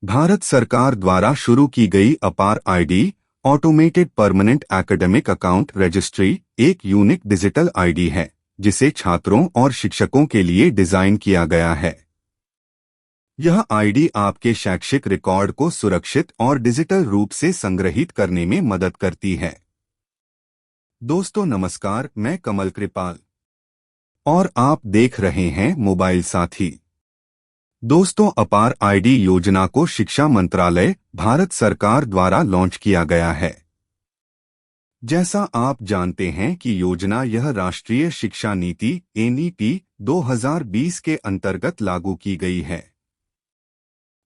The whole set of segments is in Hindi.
भारत सरकार द्वारा शुरू की गई अपार ID automated permanent academic account registry एक यूनिक डिजिटल आईडी है जिसे छात्रों और शिक्षकों के लिए डिजाइन किया गया है। यह आईडी आपके शैक्षिक रिकॉर्ड को सुरक्षित और डिजिटल रूप से संग्रहित करने में मदद करती है। दोस्तों नमस्कार, मैं कमल कृपाल और आप देख रहे हैं मोबाइल साथी। दोस्तों, अपार आईडी योजना को शिक्षा मंत्रालय भारत सरकार द्वारा लॉन्च किया गया है। जैसा आप जानते हैं कि योजना यह राष्ट्रीय शिक्षा नीति (NEP) 2020 के अंतर्गत लागू की गई है।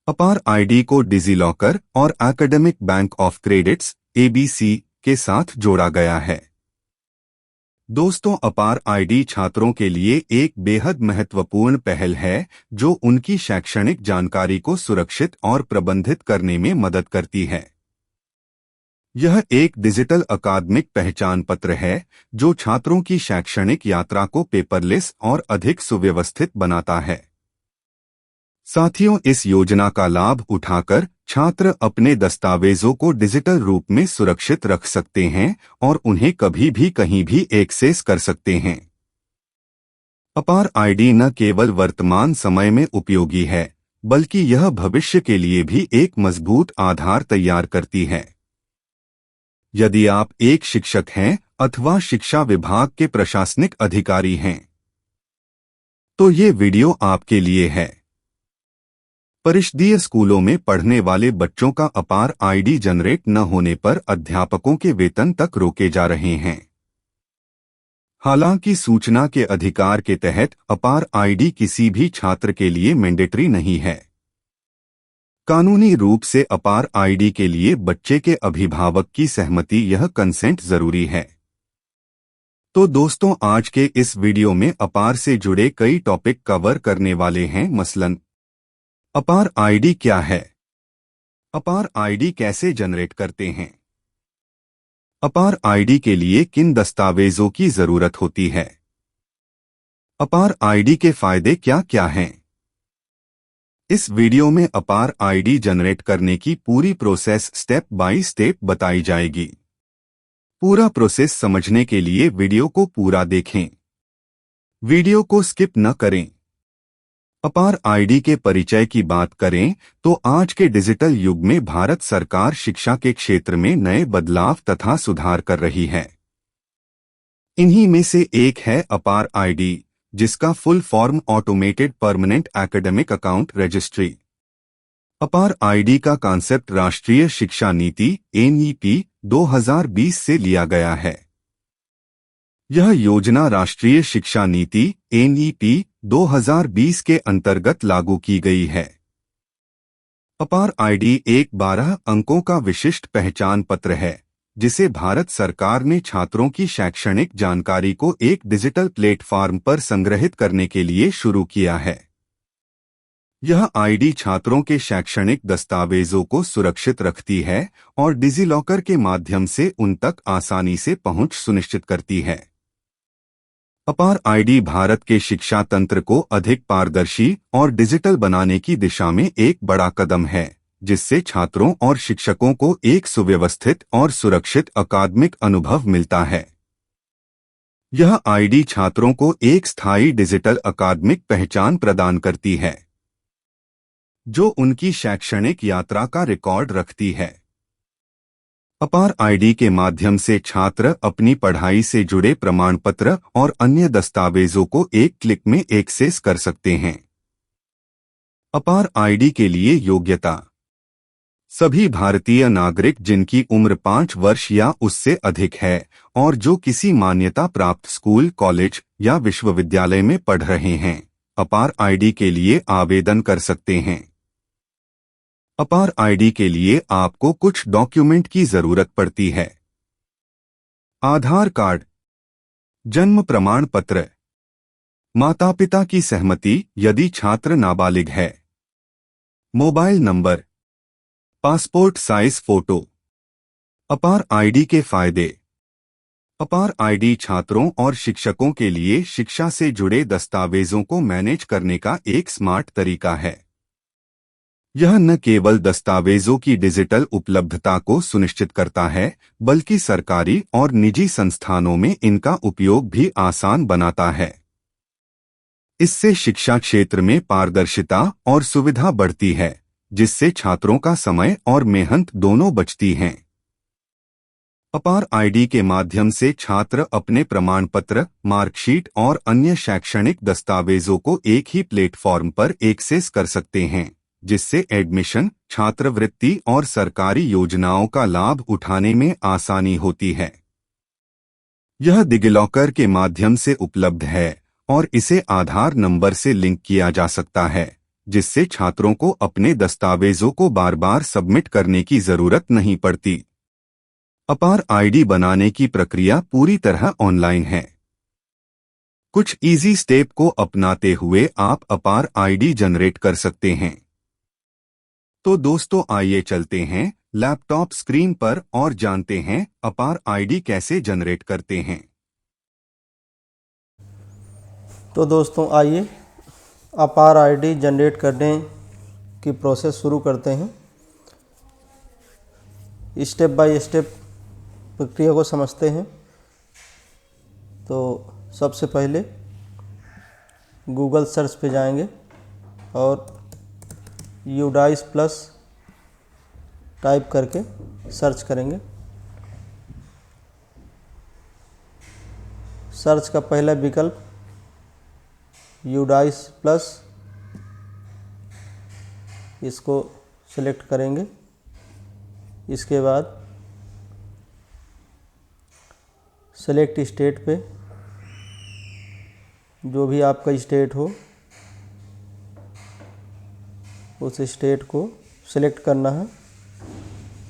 अपार आईडी को डिजिलॉकर और academic bank of credits (ABC) के साथ जोड़ा गया है। दोस्तों, अपार आईडी छात्रों के लिए एक बेहद महत्वपूर्ण पहल है जो उनकी शैक्षणिक जानकारी को सुरक्षित और प्रबंधित करने में मदद करती है। यह एक डिजिटल अकादमिक पहचान पत्र है जो छात्रों की शैक्षणिक यात्रा को पेपरलेस और अधिक सुव्यवस्थित बनाता है। साथियों, इस योजना का लाभ उठाकर छात्र अपने दस्तावेजों को डिजिटल रूप में सुरक्षित रख सकते हैं और उन्हें कभी भी कहीं भी एक्सेस कर सकते हैं। अपार आईडी न केवल वर्तमान समय में उपयोगी है बल्कि यह भविष्य के लिए भी एक मजबूत आधार तैयार करती है। यदि आप एक शिक्षक हैं अथवा शिक्षा विभाग के प्रशासनिक अधिकारी हैं तो ये वीडियो आपके लिए है। परिषदीय स्कूलों में पढ़ने वाले बच्चों का अपार आईडी जनरेट न होने पर अध्यापकों के वेतन तक रोके जा रहे हैं। हालांकि सूचना के अधिकार के तहत अपार आईडी किसी भी छात्र के लिए मैंडेटरी नहीं है। कानूनी रूप से अपार आईडी के लिए बच्चे के अभिभावक की सहमति यह कंसेंट जरूरी है। तो दोस्तों, आज के इस वीडियो में अपार से जुड़े कई टॉपिक कवर करने वाले हैं। मसलन, अपार आईडी क्या है, अपार आईडी कैसे जनरेट करते हैं, अपार आईडी के लिए किन दस्तावेजों की जरूरत होती है, अपार आईडी के फायदे क्या क्या हैं। इस वीडियो में अपार आईडी जनरेट करने की पूरी प्रोसेस स्टेप बाय स्टेप बताई जाएगी। पूरा प्रोसेस समझने के लिए वीडियो को पूरा देखें, वीडियो को स्किप न करें। अपार आईडी के परिचय की बात करें तो आज के डिजिटल युग में भारत सरकार शिक्षा के क्षेत्र में नए बदलाव तथा सुधार कर रही है। इन्हीं में से एक है अपार आईडी, जिसका full form automated permanent academic account registry. अपार आईडी का कॉन्सेप्ट राष्ट्रीय शिक्षा नीति (NEP) 2020 से लिया गया है। यह योजना राष्ट्रीय शिक्षा नीति (NEP) 2020 के अंतर्गत लागू की गई है। अपार आईडी एक 12 अंकों का विशिष्ट पहचान पत्र है जिसे भारत सरकार ने छात्रों की शैक्षणिक जानकारी को एक डिजिटल प्लेटफॉर्म पर संग्रहित करने के लिए शुरू किया है। यह आईडी छात्रों के शैक्षणिक दस्तावेजों को सुरक्षित रखती है और डिजिलॉकर के माध्यम से उन तक आसानी से पहुंच सुनिश्चित करती है। अपार आईडी भारत के शिक्षा तंत्र को अधिक पारदर्शी और डिजिटल बनाने की दिशा में एक बड़ा कदम है, जिससे छात्रों और शिक्षकों को एक सुव्यवस्थित और सुरक्षित अकादमिक अनुभव मिलता है। यह आईडी छात्रों को एक स्थायी डिजिटल अकादमिक पहचान प्रदान करती है, जो उनकी शैक्षणिक यात्रा का रिकॉर्ड रखती है। अपार आईडी के माध्यम से छात्र अपनी पढ़ाई से जुड़े प्रमाण पत्र और अन्य दस्तावेजों को एक क्लिक में एक्सेस कर सकते हैं। अपार आईडी के लिए योग्यता: सभी भारतीय नागरिक जिनकी उम्र 5 वर्ष या उससे अधिक है और जो किसी मान्यता प्राप्त स्कूल, कॉलेज या विश्वविद्यालय में पढ़ रहे हैं, अपार आईडी के लिए आवेदन कर सकते हैं। अपार आईडी के लिए आपको कुछ डॉक्यूमेंट की जरूरत पड़ती है। आधार कार्ड, जन्म प्रमाण पत्र, माता पिता की सहमति यदि छात्र नाबालिग है, mobile number, passport size photo. अपार आईडी के फायदे: अपार आईडी छात्रों और शिक्षकों के लिए शिक्षा से जुड़े दस्तावेजों को मैनेज करने का एक स्मार्ट तरीका है। यह न केवल दस्तावेजों की डिजिटल उपलब्धता को सुनिश्चित करता है, बल्कि सरकारी और निजी संस्थानों में इनका उपयोग भी आसान बनाता है। इससे शिक्षा क्षेत्र में पारदर्शिता और सुविधा बढ़ती है, जिससे छात्रों का समय और मेहनत दोनों बचती हैं। अपार आईडी के माध्यम से छात्र अपने प्रमाण पत्र, मार्कशीट और अन्य शैक्षणिक दस्तावेजों को एक ही प्लेटफॉर्म पर एक्सेस कर सकते हैं, जिससे एडमिशन, छात्रवृत्ति और सरकारी योजनाओं का लाभ उठाने में आसानी होती है। यह डिजिलॉकर के माध्यम से उपलब्ध है और इसे आधार नंबर से लिंक किया जा सकता है, जिससे छात्रों को अपने दस्तावेजों को बार बार सबमिट करने की जरूरत नहीं पड़ती। अपार आईडी बनाने की प्रक्रिया पूरी तरह ऑनलाइन है। कुछ इजी स्टेप को अपनाते हुए आप अपार आईडी जनरेट कर सकते हैं। तो दोस्तों, आइए चलते हैं लैपटॉप स्क्रीन पर और जानते हैं अपार आईडी कैसे जनरेट करते हैं। तो दोस्तों, आइए अपार आईडी जनरेट करने की प्रोसेस शुरू करते हैं। स्टेप बाय स्टेप प्रक्रिया को समझते हैं। तो सबसे पहले गूगल सर्च पे जाएंगे और यूडाइस प्लस टाइप करके सर्च करेंगे। सर्च का पहला विकल्प यूडाइस प्लस, इसको सेलेक्ट करेंगे। इसके बाद सेलेक्ट स्टेट पे, जो भी आपका स्टेट हो उस स्टेट को सेलेक्ट करना है।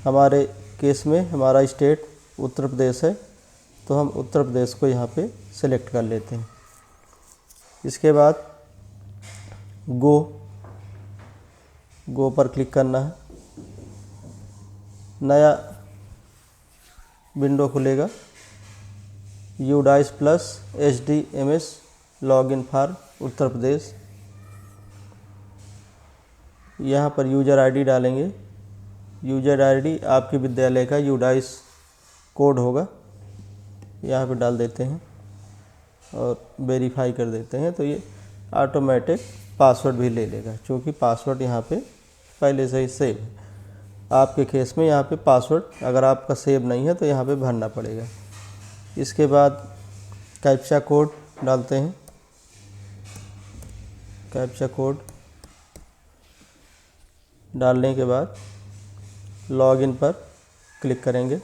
हमारे केस में हमारा स्टेट उत्तर प्रदेश है, तो हम उत्तर प्रदेश को यहाँ पे सेलेक्ट कर लेते हैं। इसके बाद गो पर क्लिक करना है। नया विंडो खुलेगा, UDISE plus HDMS login for Uttar Pradesh. यहाँ पर यूज़र आईडी डालेंगे। यूज़र आईडी आपके विद्यालय का यूडाइस कोड होगा, यहाँ पे डाल देते हैं और वेरीफाई कर देते हैं। तो ये ऑटोमेटिक पासवर्ड भी ले लेगा, क्योंकि पासवर्ड यहाँ पे पहले से ही सेव है। आपके केस में यहाँ पे पासवर्ड अगर आपका सेव नहीं है तो यहाँ पे भरना पड़ेगा। इसके बाद कैप्चा कोड डालते हैं। कैप्चा कोड डालने के बाद लॉगिन पर क्लिक करेंगे।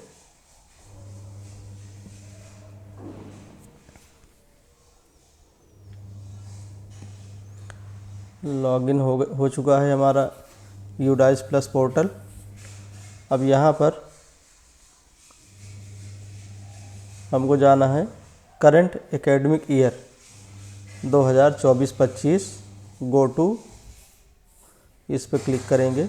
लॉगिन हो चुका है हमारा यूडाइस प्लस पोर्टल। अब यहाँ पर हमको जाना है current academic year 2024-25, go to, इस पर क्लिक करेंगे।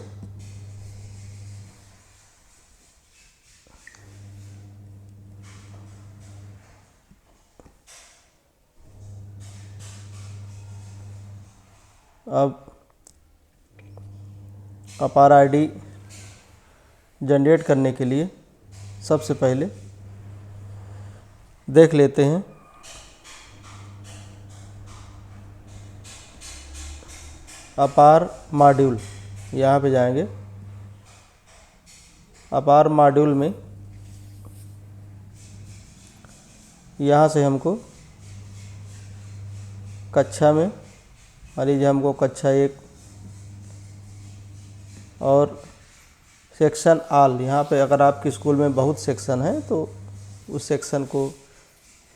अब अपार आईडी जनरेट करने के लिए सबसे पहले देख लेते हैं अपार मॉड्यूल। यहाँ पे जाएंगे। अपार मॉड्यूल में यहाँ से हमको कक्षा में, मान लीजिए हमको कक्षा 1 और सेक्शन ऑल, यहाँ पे अगर आपके स्कूल में बहुत सेक्शन है तो उस सेक्शन को,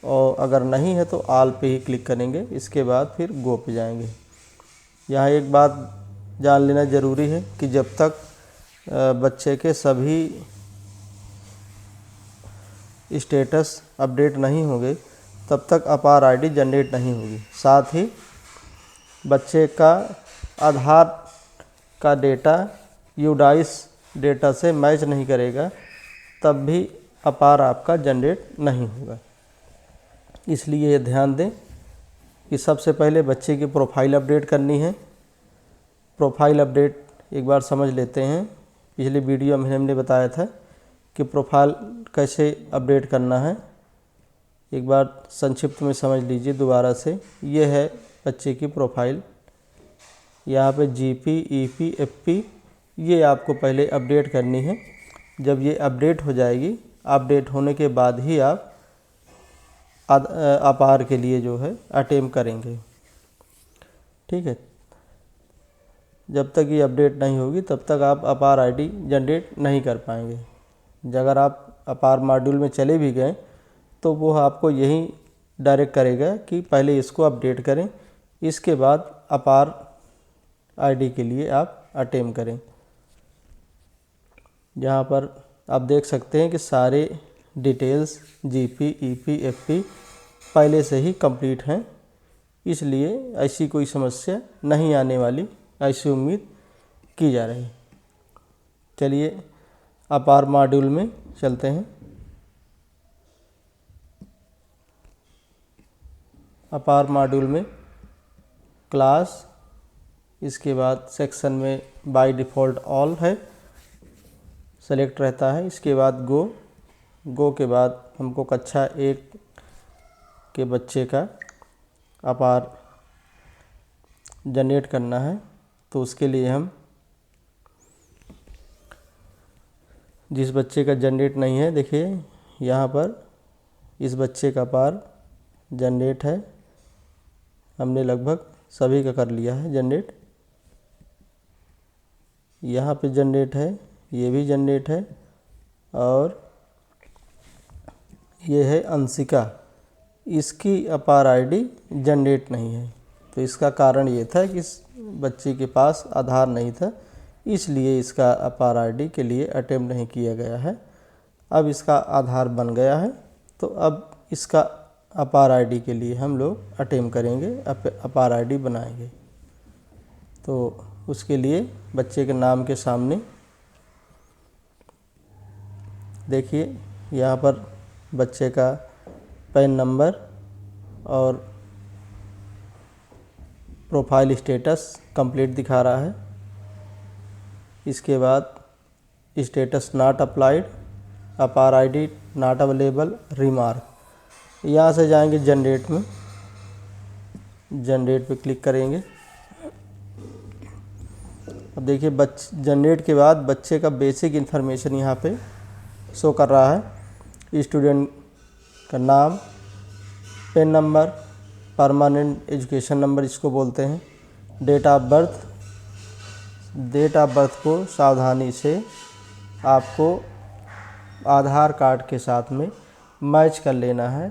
और अगर नहीं है तो ऑल पे ही क्लिक करेंगे। इसके बाद फिर गो पे जाएंगे। यहाँ एक बात जान लेना ज़रूरी है कि जब तक बच्चे के सभी स्टेटस अपडेट नहीं होंगे तब तक अपार आईडी जनरेट नहीं होगी। साथ ही बच्चे का आधार का डेटा यूडाइस डेटा से मैच नहीं करेगा तब भी अपार आपका जनरेट नहीं होगा। इसलिए ध्यान दें कि सबसे पहले बच्चे की प्रोफाइल अपडेट करनी है। प्रोफाइल अपडेट एक बार समझ लेते हैं। पिछले वीडियो में हमने बताया था कि प्रोफाइल कैसे अपडेट करना है। एक बार संक्षिप्त में समझ लीजिए दोबारा से। ये है बच्चे की प्रोफाइल। यहाँ पे जीपी, ईपी, एफपी ये आपको पहले अपडेट करनी है। जब ये अपडेट हो जाएगी, अपडेट होने के बाद ही आप अपार के लिए जो है अटेम्प्ट करेंगे। ठीक है, जब तक ये अपडेट नहीं होगी तब तक आप अपार आईडी जनरेट नहीं कर पाएंगे। अगर आप अपार मॉड्यूल में चले भी गए तो वो आपको यही डायरेक्ट करेगा कि पहले इसको अपडेट करें, इसके बाद अपार आईडी के लिए आप अटेम्प्ट करें। यहाँ पर आप देख सकते हैं कि सारे डिटेल्स जीपी, ईपी, एफपी पहले से ही कंप्लीट हैं, इसलिए ऐसी कोई समस्या नहीं आने वाली, ऐसी उम्मीद की जा रही। चलिए अपार मॉड्यूल में चलते हैं। अपार मॉड्यूल में क्लास, इसके बाद सेक्शन में बाय डिफ़ॉल्ट ऑल है, सेलेक्ट रहता है। इसके बाद गो के बाद हमको कक्षा 1 के बच्चे का अपार जनरेट करना है। तो उसके लिए हम जिस बच्चे का जनरेट नहीं है, देखिए यहाँ पर इस बच्चे का अपार जनरेट है। हमने लगभग सभी का कर लिया है जनरेट। यहाँ पे जनरेट है, ये भी जनरेट है, और ये है अंशिका, इसकी अपार आईडी जनरेट नहीं है। तो इसका कारण ये था कि इस बच्चे के पास आधार नहीं था, इसलिए इसका अपार आईडी के लिए अटेम्प्ट नहीं किया गया है। अब इसका आधार बन गया है, तो अब इसका अपार आईडी के लिए हम लोग अटेम्प्ट करेंगे, अपार आईडी बनाएंगे। तो उसके लिए बच्चे के नाम के सामने देखिए यहाँ पर बच्चे का पैन नंबर और प्रोफाइल स्टेटस कंप्लीट दिखा रहा है। इसके बाद स्टेटस नॉट अप्लाइड, अपार आईडी नॉट अवेलेबल, रिमार्क। यहाँ से जाएंगे जनरेट में, जनरेट पे क्लिक करेंगे। अब देखिए जनरेट के बाद बच्चे का बेसिक इन्फॉर्मेशन यहाँ पे शो कर रहा है। स्टूडेंट का नाम, PEN number, permanent education number इसको बोलते हैं, date of birth. Date of birth को सावधानी से आपको आधार कार्ड के साथ में मैच कर लेना है।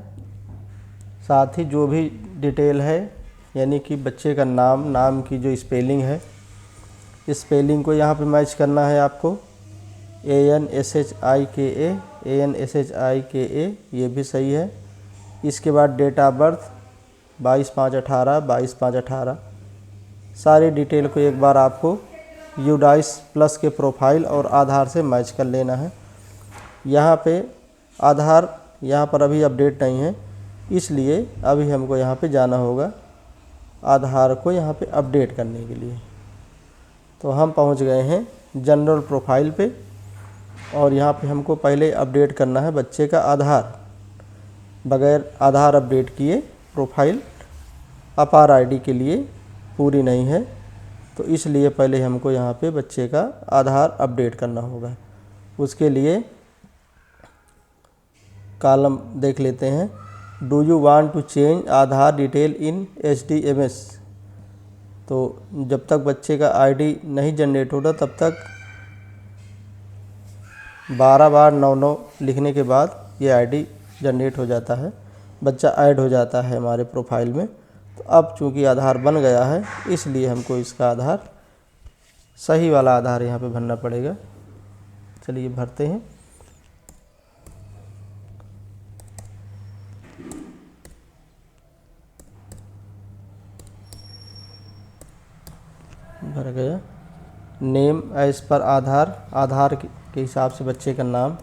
साथ ही जो भी डिटेल है, यानी कि बच्चे का नाम की जो स्पेलिंग है, इस स्पेलिंग को यहाँ पे मैच करना है आपको। ANSHIKA, ANSHIKA ये भी सही है। इसके बाद डेट ऑफ बर्थ 22/5/18, 22/5/18। सारी डिटेल को एक बार आपको यूडाइस प्लस के प्रोफाइल और आधार से मैच कर लेना है। यहाँ पे आधार यहाँ पर अभी अपडेट नहीं है, इसलिए अभी हमको यहाँ पे जाना होगा आधार को यहाँ पे अपडेट करने के लिए। तो हम पहुँच गए हैं जनरल प्रोफाइल पे, और यहाँ पे हमको पहले अपडेट करना है बच्चे का आधार। बगैर आधार अपडेट किए प्रोफाइल अपार आईडी के लिए पूरी नहीं है, तो इसलिए पहले हमको यहाँ पे बच्चे का आधार अपडेट करना होगा। उसके लिए कॉलम देख लेते हैं, do you want to change Aadhaar detail in HDMS। तो जब तक बच्चे का आईडी नहीं जनरेट होता तब तक 12 बार 99 लिखने के बाद ये आईडी जनरेट हो जाता है, बच्चा ऐड हो जाता है हमारे प्रोफाइल में। तो अब चूंकि आधार बन गया है, इसलिए हमको इसका आधार, सही वाला आधार यहाँ पे भरना पड़ेगा। चलिए भरते हैं। भर गया। नेम एज पर आधार, आधार के हिसाब से बच्चे का नाम।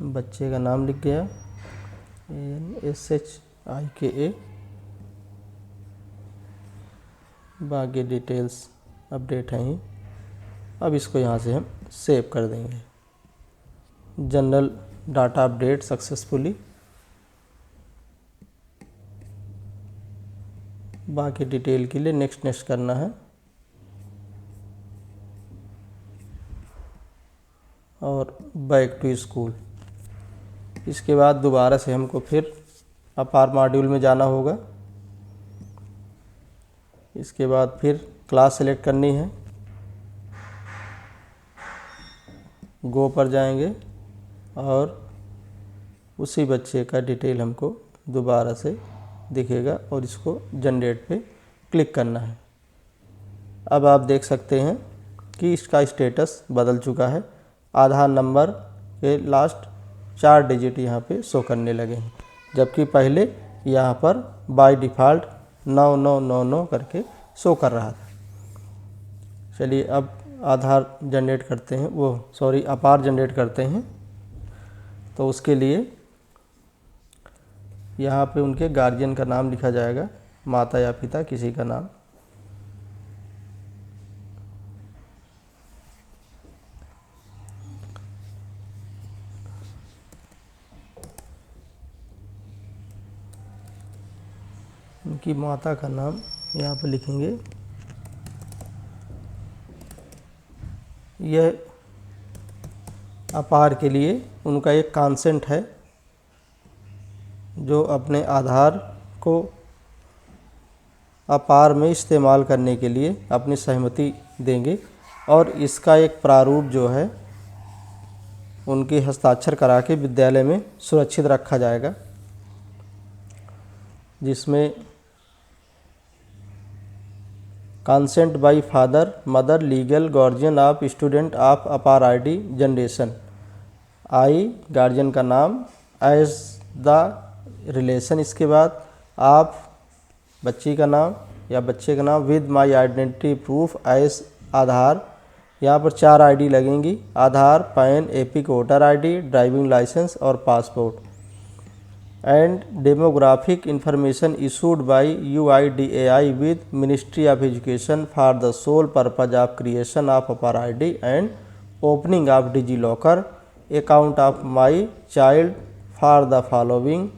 बच्चे का नाम लिख गया, ANSHIKA। बाकी डिटेल्स अपडेट हैं ही। अब इसको यहाँ से हम सेव कर देंगे। General data update successfully. बाकी डिटेल के लिए नेक्स्ट करना है और बैक टू स्कूल। इसके बाद दोबारा से हमको फिर अपार मॉड्यूल में जाना होगा। इसके बाद फिर क्लास सेलेक्ट करनी है, गो पर जाएंगे और उसी बच्चे का डिटेल हमको दोबारा से दिखेगा और इसको जनरेट पे क्लिक करना है। अब आप देख सकते हैं कि इसका स्टेटस बदल चुका है। आधार नंबर के लास्ट 4 डिजिट यहाँ पे शो करने लगे हैं, जबकि पहले यहाँ पर बाय डिफ़ॉल्ट 9999 करके शो कर रहा था। चलिए अब आधार जनरेट करते हैं, अपार जनरेट करते हैं। तो उसके लिए यहाँ पे उनके गार्जियन का नाम लिखा जाएगा, माता या पिता किसी का नाम। उनकी माता का नाम यहाँ पर लिखेंगे। यह अपार के लिए उनका एक कंसेंट है जो अपने आधार को अपार में इस्तेमाल करने के लिए अपनी सहमति देंगे और इसका एक प्रारूप जो है उनके हस्ताक्षर करा के विद्यालय में सुरक्षित रखा जाएगा, जिसमें consent bye father mother legal guardian of student of APAAR ID generation. I guardian का नाम, एज द रिलेशन, इसके बाद आप बच्ची का नाम या बच्चे का नाम, with my identity proof as Aadhaar. यहाँ पर 4 आईडी लगेंगी, Aadhaar, PAN, EPIC voter ID, driving licence और passport. And demographic information issued by UIDAI with ministry of education for the sole purpose of creation of APAAR ID and opening of DigiLocker account of my child for the following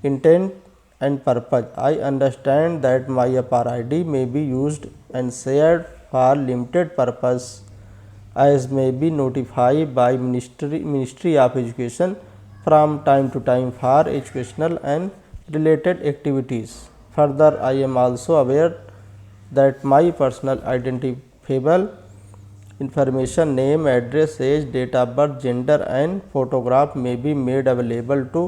intent and purpose. I understand that my APAR ID may be used and shared for limited purpose as may be notified by Ministry of Education from time to time for educational and related activities. Further, I am also aware that my personal identifiable information, name, address, age, date of birth, gender and photograph may be made available to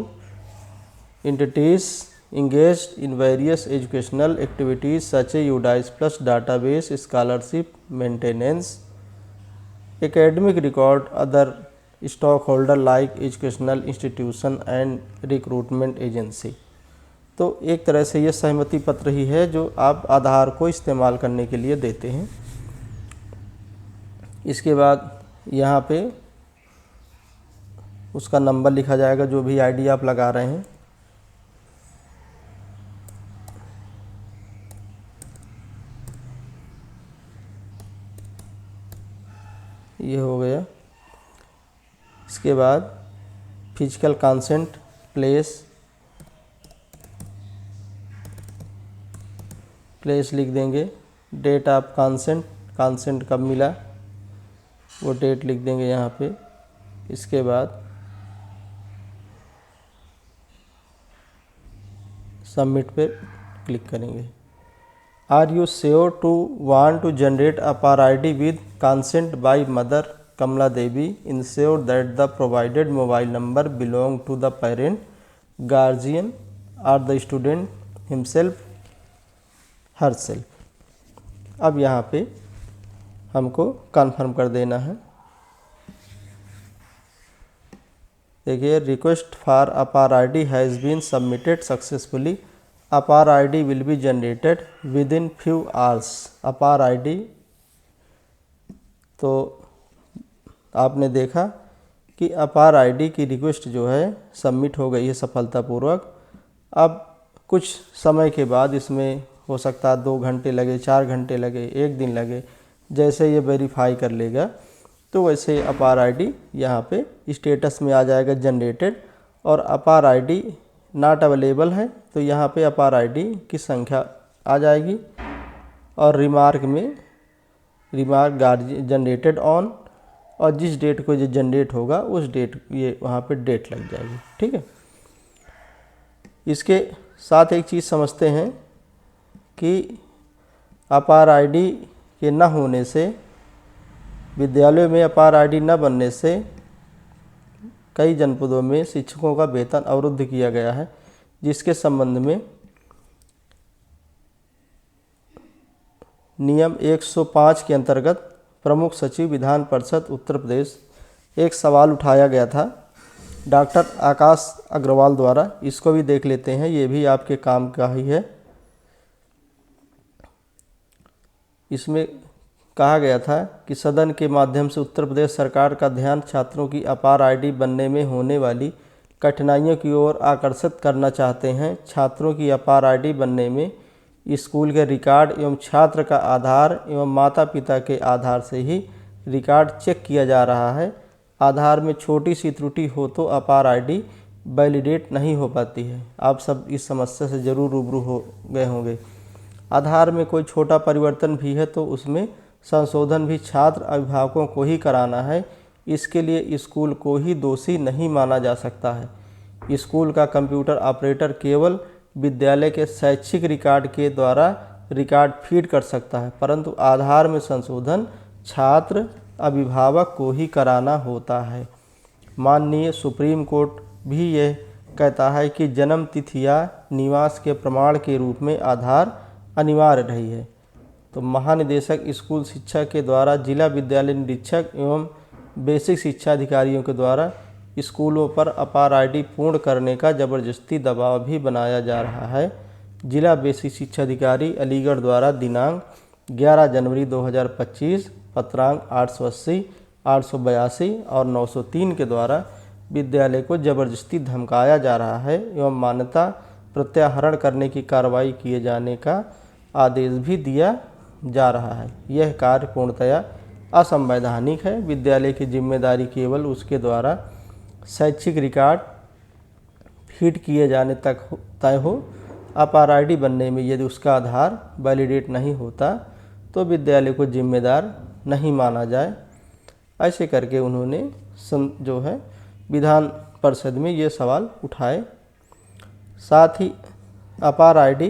entities engaged in various educational activities such as UDICE Plus database, scholarship maintenance, academic record, other stockholder like educational institution and recruitment agency। तो एक तरह से ये सहमति पत्र ही है जो आप आधार को इस्तेमाल करने के लिए देते हैं। इसके बाद यहाँ पे उसका नंबर लिखा जाएगा जो भी आईडी आप लगा रहे हैं। ये हो गया। इसके बाद फिजिकल कंसेंट, प्लेस लिख देंगे, डेट ऑफ कंसेंट कब मिला वो डेट लिख देंगे यहाँ पे। इसके बाद सबमिट पे क्लिक करेंगे। Are you sure to want to generate APAAR ID with consent by mother Kamala Devi, ensure that the provided mobile number belong to the parent, guardian और द स्टूडेंट हिमसेल्फ हरसेल्फ। अब यहाँ पे हमको कन्फर्म कर देना है। देखिए, request for APAAR ID has been submitted successfully, APAAR ID will be generated within few hours. APAAR ID, तो आपने देखा कि अपार आईडी की रिक्वेस्ट जो है सबमिट हो गई है सफलतापूर्वक। अब कुछ समय के बाद इसमें हो सकता है 2 घंटे लगे, 4 घंटे लगे, 1 दिन लगे। जैसे ये वेरीफाई कर लेगा तो वैसे अपार आईडी यहाँ पे स्टेटस में आ जाएगा जनरेटेड, और अपार आईडी नॉट अवेलेबल है तो यहाँ पे अपार आईडी की संख्या आ जाएगी, और रिमार्क गार्जियन जनरेटेड ऑन, और जिस डेट को ये जनरेट होगा उस डेट ये वहाँ पे डेट लग जाएगी। ठीक है। इसके साथ एक चीज़ समझते हैं कि अपार आईडी के न होने से, विद्यालयों में अपार आईडी न बनने से कई जनपदों में शिक्षकों का वेतन अवरुद्ध किया गया है, जिसके संबंध में नियम 105 के अंतर्गत प्रमुख सचिव विधान परिषद उत्तर प्रदेश एक सवाल उठाया गया था डॉक्टर आकाश अग्रवाल द्वारा। इसको भी देख लेते हैं, ये भी आपके काम का ही है। इसमें कहा गया था कि सदन के माध्यम से उत्तर प्रदेश सरकार का ध्यान छात्रों की अपार आईडी बनने में होने वाली कठिनाइयों की ओर आकर्षित करना चाहते हैं। छात्रों की अपार आईडी बनने में स्कूल के रिकॉर्ड एवं छात्र का आधार एवं माता पिता के आधार से ही रिकॉर्ड चेक किया जा रहा है। आधार में छोटी सी त्रुटि हो तो अपार आईडी वैलिडेट नहीं हो पाती है। आप सब इस समस्या से ज़रूर रूबरू हो गए होंगे। आधार में कोई छोटा परिवर्तन भी है तो उसमें संशोधन भी छात्र अभिभावकों को ही कराना है। इसके लिए स्कूल को ही दोषी नहीं माना जा सकता है। स्कूल का कंप्यूटर ऑपरेटर केवल विद्यालय के शैक्षिक रिकॉर्ड के द्वारा रिकॉर्ड फीड कर सकता है, परंतु आधार में संशोधन छात्र अभिभावक को ही कराना होता है। माननीय सुप्रीम कोर्ट भी यह कहता है कि जन्म तिथि या निवास के प्रमाण के रूप में आधार अनिवार्य रही है। तो महानिदेशक स्कूल शिक्षा के द्वारा जिला विद्यालय निरीक्षक एवं बेसिक शिक्षा अधिकारियों के द्वारा स्कूलों पर अपार आईडी पूर्ण करने का ज़बरदस्ती दबाव भी बनाया जा रहा है। जिला बेसिक शिक्षा अधिकारी अलीगढ़ द्वारा दिनांक 11 जनवरी 2025 पत्रांक 880, 882 और 903 के द्वारा विद्यालय को ज़बरदस्ती धमकाया जा रहा है एवं मान्यता प्रत्याहरण करने की कार्रवाई किए जाने का आदेश भी दिया जा रहा है। यह कार्य पूर्णतया असंवैधानिक है। विद्यालय की जिम्मेदारी केवल उसके द्वारा शैक्षिक रिकॉर्ड फीड किए जाने तक तय हो। अपार आईडी बनने में यदि उसका आधार वैलिडेट नहीं होता तो विद्यालय को जिम्मेदार नहीं माना जाए। ऐसे करके उन्होंने जो है विधान परिषद में ये सवाल उठाए। साथ ही अपार आईडी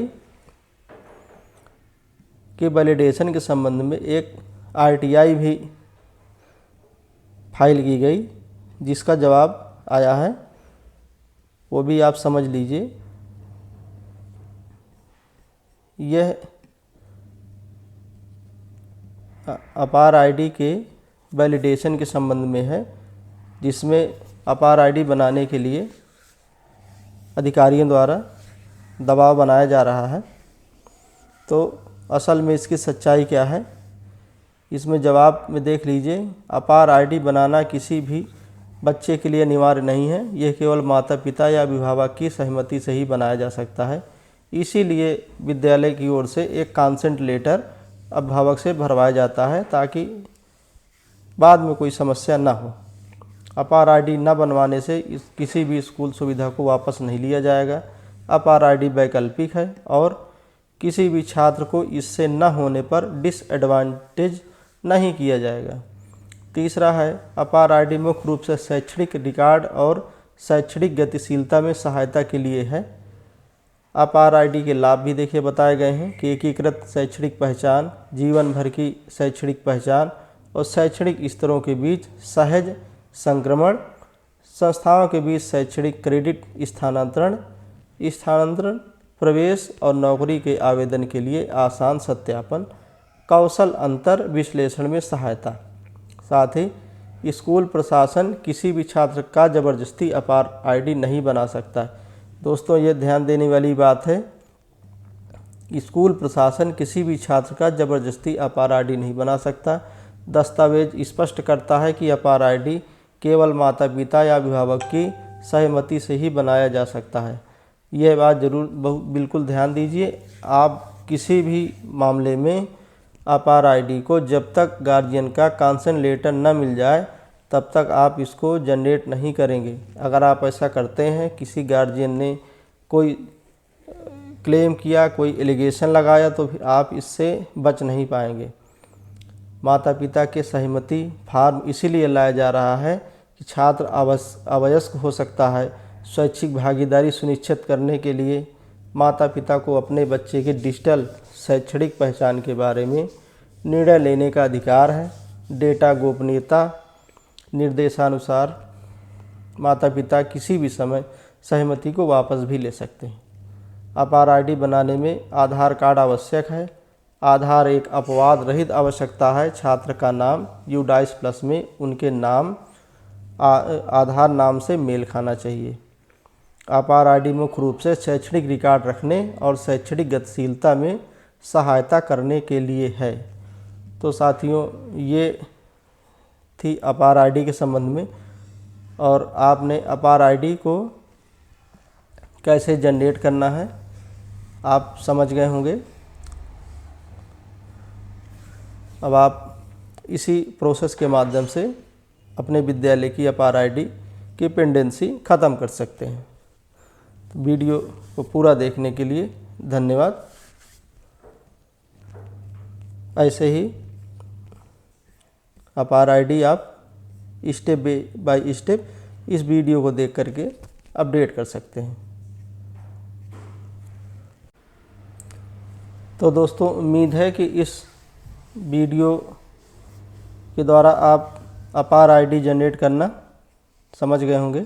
के वैलिडेशन के संबंध में एक आरटीआई भी फाइल की गई, जिसका जवाब आया है, वो भी आप समझ लीजिए। यह अपार आईडी के वैलिडेशन के संबंध में है, जिसमें अपार आईडी बनाने के लिए अधिकारियों द्वारा दबाव बनाया जा रहा है। तो असल में इसकी सच्चाई क्या है, इसमें जवाब में देख लीजिए। अपार आईडी बनाना किसी भी बच्चे के लिए अनिवार्य नहीं है। यह केवल माता पिता या अभिभावक की सहमति से ही बनाया जा सकता है। इसीलिए विद्यालय की ओर से एक कंसेंट लेटर अभिभावक से भरवाया जाता है ताकि बाद में कोई समस्या ना हो। अपार आईडी न बनवाने से किसी भी स्कूल सुविधा को वापस नहीं लिया जाएगा। अपार आईडी वैकल्पिक है और किसी भी छात्र को इससे न होने पर डिसएडवांटेज नहीं किया जाएगा। तीसरा है, अपार आईडी मुख्य रूप से शैक्षणिक रिकॉर्ड और शैक्षणिक गतिशीलता में सहायता के लिए है। अपार आईडी के लाभ भी देखिए बताए गए हैं कि एकीकृत शैक्षणिक पहचान, जीवन भर की शैक्षणिक पहचान और शैक्षणिक स्तरों के बीच सहज संक्रमण, संस्थाओं के बीच शैक्षणिक क्रेडिट स्थानांतरण, प्रवेश और नौकरी के आवेदन के लिए आसान सत्यापन, कौशल अंतर विश्लेषण में सहायता। साथ ही स्कूल प्रशासन किसी भी छात्र का ज़बरदस्ती अपार आईडी नहीं बना सकता। दोस्तों, ये ध्यान देने वाली बात है, स्कूल प्रशासन किसी भी छात्र का ज़बरदस्ती अपार आईडी नहीं बना सकता। दस्तावेज स्पष्ट करता है कि अपार आईडी केवल माता पिता या अभिभावक की सहमति से ही बनाया जा सकता है। यह बात जरूर बिल्कुल ध्यान दीजिए। आप किसी भी मामले में अपार आईडी को जब तक गार्जियन का कंसेंट लेटर न मिल जाए तब तक आप इसको जनरेट नहीं करेंगे। अगर आप ऐसा करते हैं, किसी गार्जियन ने कोई क्लेम किया, कोई एलिगेशन लगाया, तो फिर आप इससे बच नहीं पाएंगे। माता पिता के सहमति फार्म इसीलिए लाया जा रहा है कि छात्र अवयस्क हो सकता है। स्वैच्छिक भागीदारी सुनिश्चित करने के लिए माता पिता को अपने बच्चे के डिजिटल शैक्षणिक पहचान के बारे में निर्णय लेने का अधिकार है। डेटा गोपनीयता निर्देशानुसार माता पिता किसी भी समय सहमति को वापस भी ले सकते हैं। अपार आईडी बनाने में आधार कार्ड आवश्यक है। आधार एक अपवाद रहित आवश्यकता है। छात्र का नाम यूडाइस प्लस में उनके नाम आधार नाम से मेल खाना चाहिए। अपार आईडी मुख्य रूप से शैक्षणिक रिकॉर्ड रखने और शैक्षणिक गतिशीलता में सहायता करने के लिए है। तो साथियों, ये थी अपार आईडी के संबंध में, और आपने अपार आईडी को कैसे जनरेट करना है आप समझ गए होंगे। अब आप इसी प्रोसेस के माध्यम से अपने विद्यालय की अपार आईडी की पेंडेंसी ख़त्म कर सकते हैं। वीडियो को पूरा देखने के लिए धन्यवाद। ऐसे ही अपार आईडी आप स्टेप बाय स्टेप इस वीडियो को देख करके अपडेट कर सकते हैं। तो दोस्तों, उम्मीद है कि इस वीडियो के द्वारा आप अपार आईडी जनरेट करना समझ गए होंगे।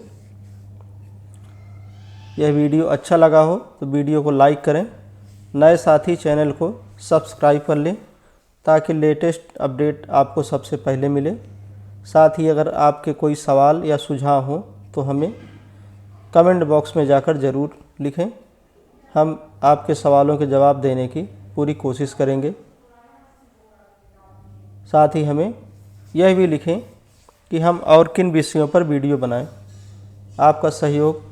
यह वीडियो अच्छा लगा हो तो वीडियो को लाइक करें। नए साथी चैनल को सब्सक्राइब कर लें ताकि लेटेस्ट अपडेट आपको सबसे पहले मिले। साथ ही अगर आपके कोई सवाल या सुझाव हो तो हमें कमेंट बॉक्स में जाकर ज़रूर लिखें। हम आपके सवालों के जवाब देने की पूरी कोशिश करेंगे। साथ ही हमें यह भी लिखें कि हम और किन विषयों पर वीडियो बनाएं। आपका सहयोग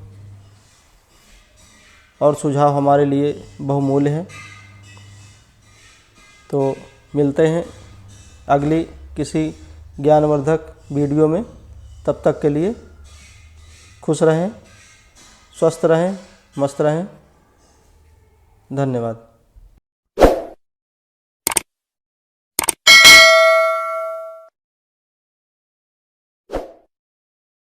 और सुझाव हमारे लिए बहुमूल्य है। तो मिलते हैं अगली किसी ज्ञानवर्धक वीडियो में। तब तक के लिए खुश रहें, स्वस्थ रहें, मस्त रहें। धन्यवाद।